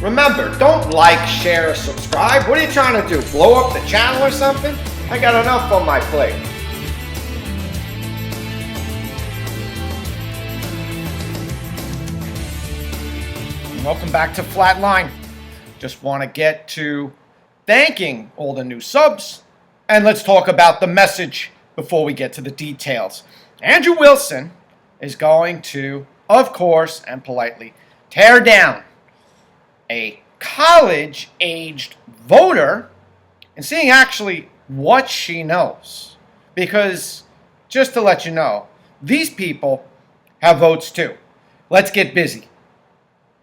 Remember, don't like, share, or subscribe. What are you trying to do? Blow up the channel or something? I got enough on my plate. Welcome back to Flatline. Just want to get to thanking all the new subs, and let's talk about the message before we get to the details. Andrew Wilson is going to, of course, and politely, tear down a college-aged voter and seeing actually what she knows. Because, just to let you know, these people have votes too. Let's get busy.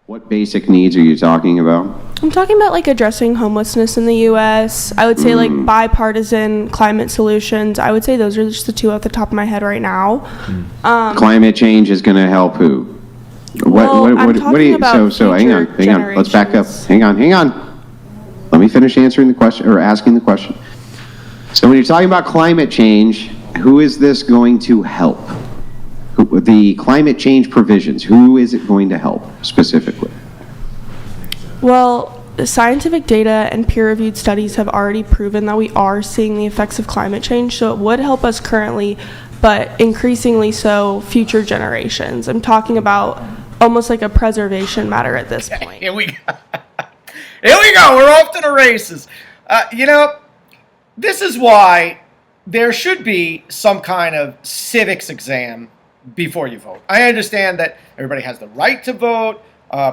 What basic needs are you talking about? I'm talking about like addressing homelessness in the U.S. I would say like bipartisan climate solutions. I would say those are just the two off the top of my head right now. Climate change is going to help who? I'm talking about so hang on. Let's back up. Hang on. Let me finish answering the question or asking the question. So when you're talking about climate change, who is this going to help? The climate change provisions, who is it going to help specifically? Well, the scientific data and peer-reviewed studies have already proven that we are seeing the effects of climate change, so it would help us currently, but increasingly so future generations. I'm talking about almost like a preservation matter at this point. Here we go. We're off to the races. This is why there should be some kind of civics exam before you vote. I understand that everybody has the right to vote,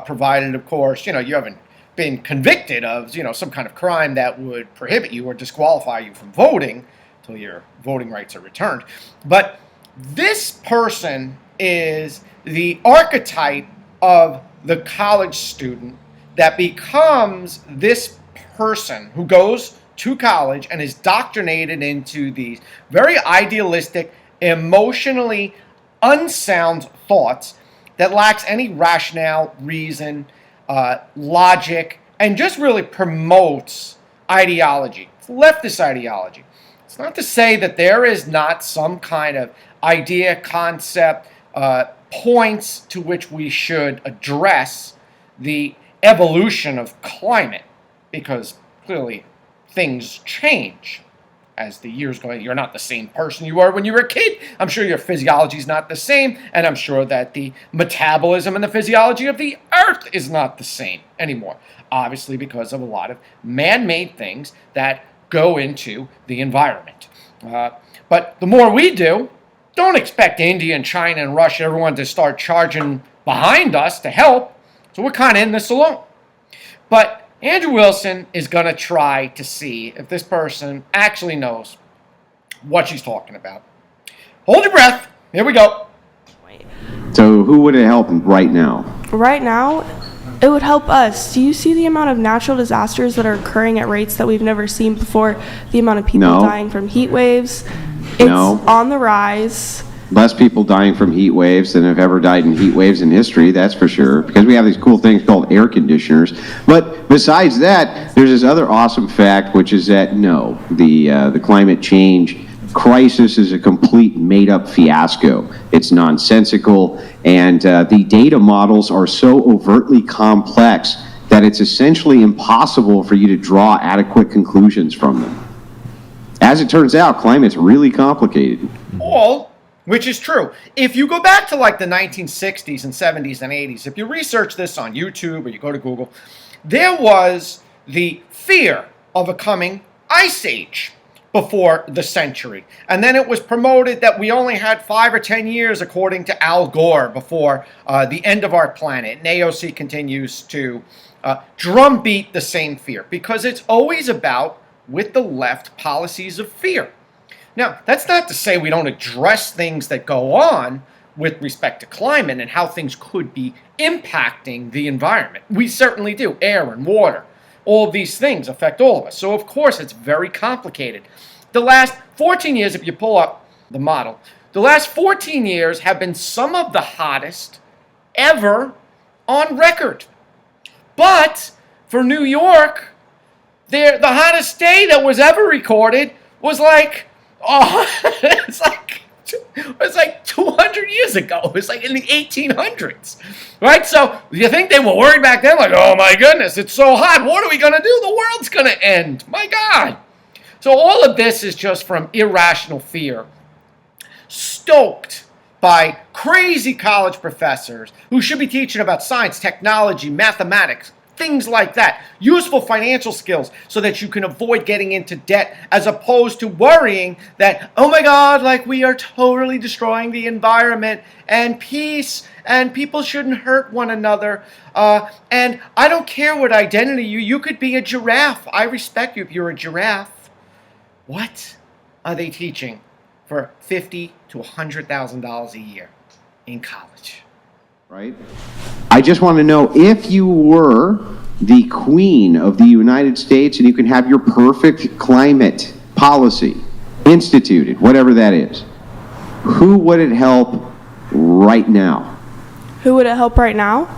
provided, of course, you haven't been convicted of, some kind of crime that would prohibit you or disqualify you from voting until your voting rights are returned. But this person is the archetype of the college student that becomes this person who goes to college and is indoctrinated into these very idealistic, emotionally unsound thoughts that lacks any rationale, reason, logic, and just really promotes ideology. It's leftist ideology. It's not to say that there is not some kind of idea, concept, points to which we should address the evolution of climate, because clearly things change as the years go. You're not the same person you were when you were a kid. I'm sure your physiology is not the same, and I'm sure that the metabolism and the physiology of the earth is not the same anymore. Obviously, because of a lot of man-made things that go into the environment. But the more we do, don't expect India and China and Russia, everyone to start charging behind us to help. So we're kind of in this alone. But Andrew Wilson is going to try to see if this person actually knows what she's talking about. Hold your breath. Here we go. So who would it help right now? Right now, it would help us. Do you see the amount of natural disasters that are occurring at rates that we've never seen before? The amount of people dying from heat waves? It's on the rise. Less people dying from heat waves than have ever died in heat waves in history, that's for sure, because we have these cool things called air conditioners. But besides that, there's this other awesome fact, which is that the climate change crisis is a complete made-up fiasco. It's nonsensical, and the data models are so overtly complex that it's essentially impossible for you to draw adequate conclusions from them. As it turns out, climate's really complicated. Which is true. If you go back to like the 1960s and 70s and 80s, if you research this on YouTube or you go to Google, there was the fear of a coming ice age before the century. And then it was promoted that we only had 5 or 10 years, according to Al Gore, before the end of our planet. And AOC continues to drumbeat the same fear, because it's always about, with the left, policies of fear. Now, that's not to say we don't address things that go on with respect to climate and how things could be impacting the environment. We certainly do. Air and water, all of these things affect all of us. So, of course, it's very complicated. The last 14 years, if you pull up the model, the last 14 years have been some of the hottest ever on record. But for New York, the hottest day that was ever recorded was like, it's like was like 200 years ago. It was like in the 1800s, right? So you think they were worried back then? Like, oh my goodness, it's so hot. What are we going to do? The world's going to end. My God. So all of this is just from irrational fear, stoked by crazy college professors who should be teaching about science, technology, mathematics, things like that. Useful financial skills so that you can avoid getting into debt, as opposed to worrying that, oh my God, like we are totally destroying the environment and peace and people shouldn't hurt one another. And I don't care what identity you could be a giraffe. I respect you if you're a giraffe. What are they teaching for $50,000 to $100,000 a year in college? Right? I just want to know, if you were the Queen of the United States and you can have your perfect climate policy instituted, whatever that is, who would it help right now? Who would it help right now?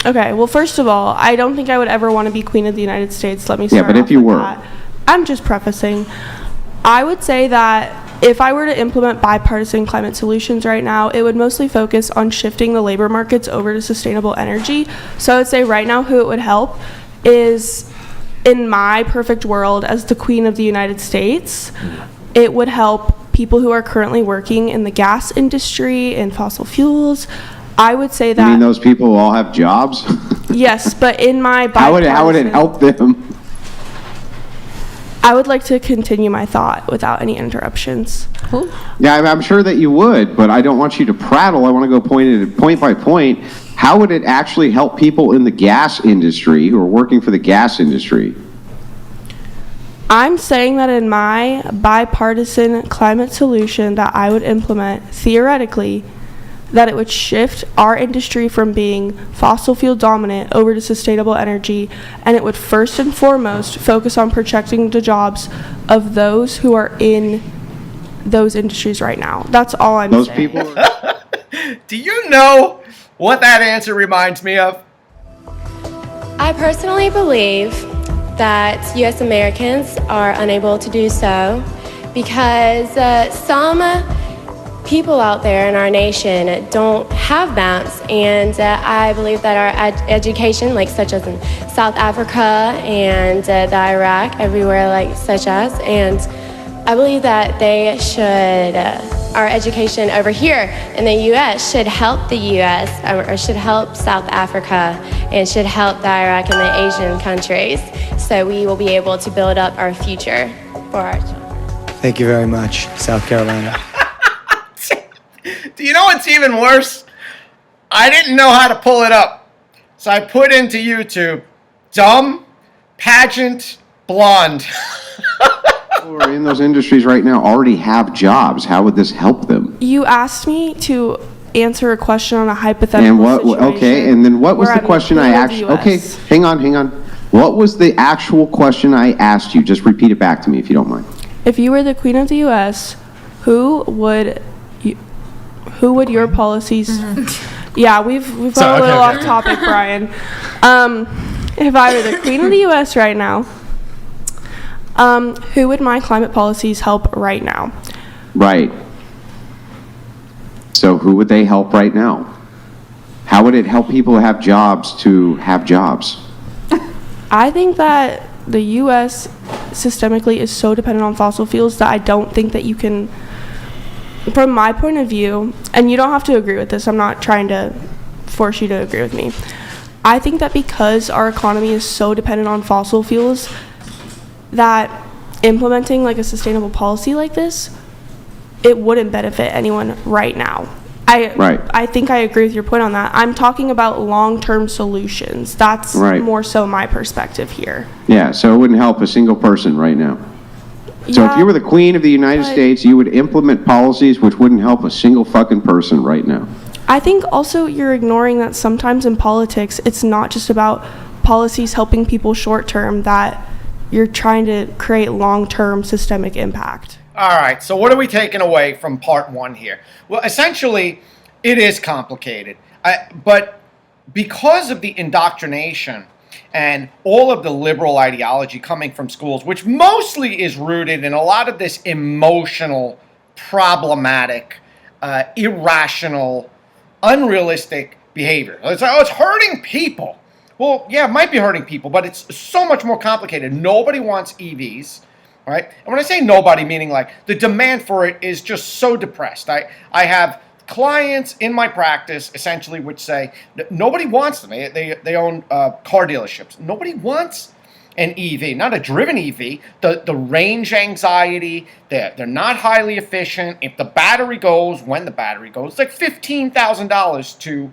Okay, well, first of all, I don't think I would ever want to be Queen of the United States. Let me start Yeah, but if off you with were. that. I'm just prefacing. I would say that if I were to implement bipartisan climate solutions right now, it would mostly focus on shifting the labor markets over to sustainable energy. So I would say right now who it would help is, in my perfect world as the Queen of the United States, it would help people who are currently working in the gas industry and fossil fuels. I would say that... You mean those people who all have jobs? Yes, but in my How would it help them? I would like to continue my thought without any interruptions. Cool. Yeah, I'm sure that you would, but I don't want you to prattle. I want to go point by point. How would it actually help people in the gas industry who are working for the gas industry? I'm saying that in my bipartisan climate solution that I would implement, theoretically, that it would shift our industry from being fossil fuel dominant over to sustainable energy, and it would first and foremost focus on protecting the jobs of those who are in those industries right now. That's all I'm Those saying. people. Do you know what that answer reminds me of? I personally believe that U.S. Americans are unable to do so because some people out there in our nation don't have maps, and I believe that our education, like such as in South Africa and the Iraq, everywhere like such as, and I believe that they should, our education over here in the U.S. should help the U.S. or should help South Africa and should help the Iraq and the Asian countries, so we will be able to build up our future for our children. Thank you very much, South Carolina. Do you know what's even worse? I didn't know how to pull it up. So I put into YouTube, dumb, pageant, blonde. Who are in those industries right now already have jobs. How would this help them? You asked me to answer a question on a hypothetical And what? situation Okay, and then what was where the I'm question the I Queen of the actually? Okay, US. hang on. What was the actual question I asked you? Just repeat it back to me if you don't mind. If you were the Queen of the U.S., who would your policies? Yeah, we've got a little off topic, Brian. If I were the Queen of the U.S. right now, who would my climate policies help right now? Right. So who would they help right now? How would it help people who have jobs to have jobs? I think that the U.S. systemically is so dependent on fossil fuels that I don't think that you can, from my point of view, and you don't have to agree with this, I'm not trying to force you to agree with me. I think that because our economy is so dependent on fossil fuels, that implementing like a sustainable policy like this, it wouldn't benefit anyone right now. I think I agree with your point on that. I'm talking about long-term solutions. That's more so my perspective here. Yeah, so it wouldn't help a single person right now. So if you were the Queen of the United States, you would implement policies which wouldn't help a single fucking person right now. I think also you're ignoring that sometimes in politics, it's not just about policies helping people short-term, that you're trying to create long-term systemic impact. All right, so what are we taking away from part one here? Well, essentially, it is complicated. But because of the indoctrination and all of the liberal ideology coming from schools, which mostly is rooted in a lot of this emotional problematic, irrational, unrealistic behavior. It's like, oh, it's hurting people. Well, yeah, it might be hurting people, but it's so much more complicated. Nobody wants EVs, right? And when I say nobody, meaning like the demand for it is just so depressed. I have clients in my practice essentially which say nobody wants them. They own car dealerships. Nobody wants an EV, not a driven EV. The range anxiety, they're not highly efficient. If the battery goes, when the battery goes, it's like $15,000 to,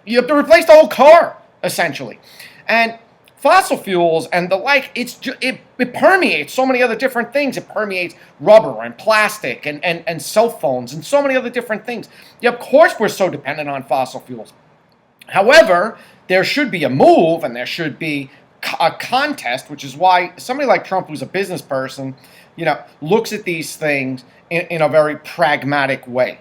you have to replace the whole car, essentially. And fossil fuels and the like, it permeates so many other different things. It permeates rubber and plastic and cell phones and so many other different things. Yeah, of course we're so dependent on fossil fuels. However, there should be a move and there should be a contest, which is why somebody like Trump, who's a business person, looks at these things in a very pragmatic way,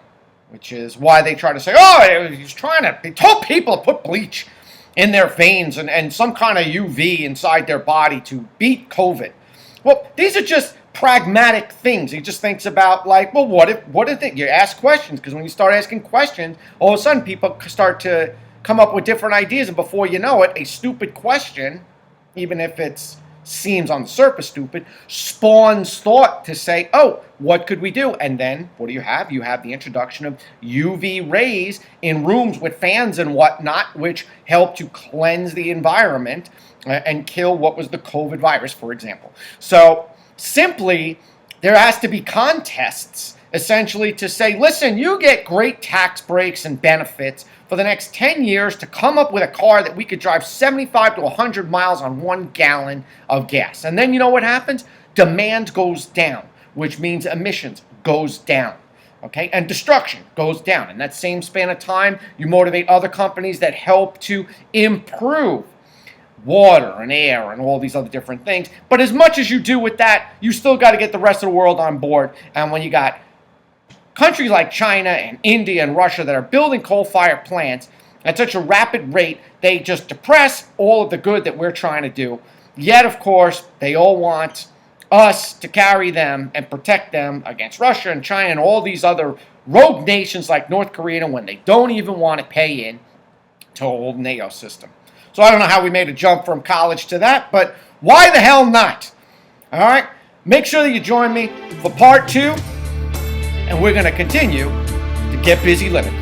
which is why they try to say, oh, he told people to put bleach in their veins and some kind of UV inside their body to beat COVID. Well, these are just pragmatic things. He just thinks about like, well, what if they, you ask questions, because when you start asking questions, all of a sudden people start to come up with different ideas, and before you know it, a stupid question, even if it seems on the surface stupid, spawns thought to say, oh, what could we do? And then what do you have? You have the introduction of UV rays in rooms with fans and whatnot, which help to cleanse the environment and kill what was the COVID virus, for example. So simply, there has to be contests, essentially, to say, listen, you get great tax breaks and benefits for the next 10 years to come up with a car that we could drive 75 to 100 miles on 1 gallon of gas. And then you know what happens? Demand goes down, which means emissions goes down. Okay, and destruction goes down. In that same span of time, you motivate other companies that help to improve water and air and all these other different things. But as much as you do with that, you still got to get the rest of the world on board. And when you got countries like China and India and Russia that are building coal-fired plants at such a rapid rate, they just depress all of the good that we're trying to do. Yet, of course, they all want us to carry them and protect them against Russia and China and all these other rogue nations like North Korea when they don't even want to pay in to a whole NATO system. So I don't know how we made a jump from college to that, but why the hell not? All right? Make sure that you join me for part 2, and we're going to continue to get busy living.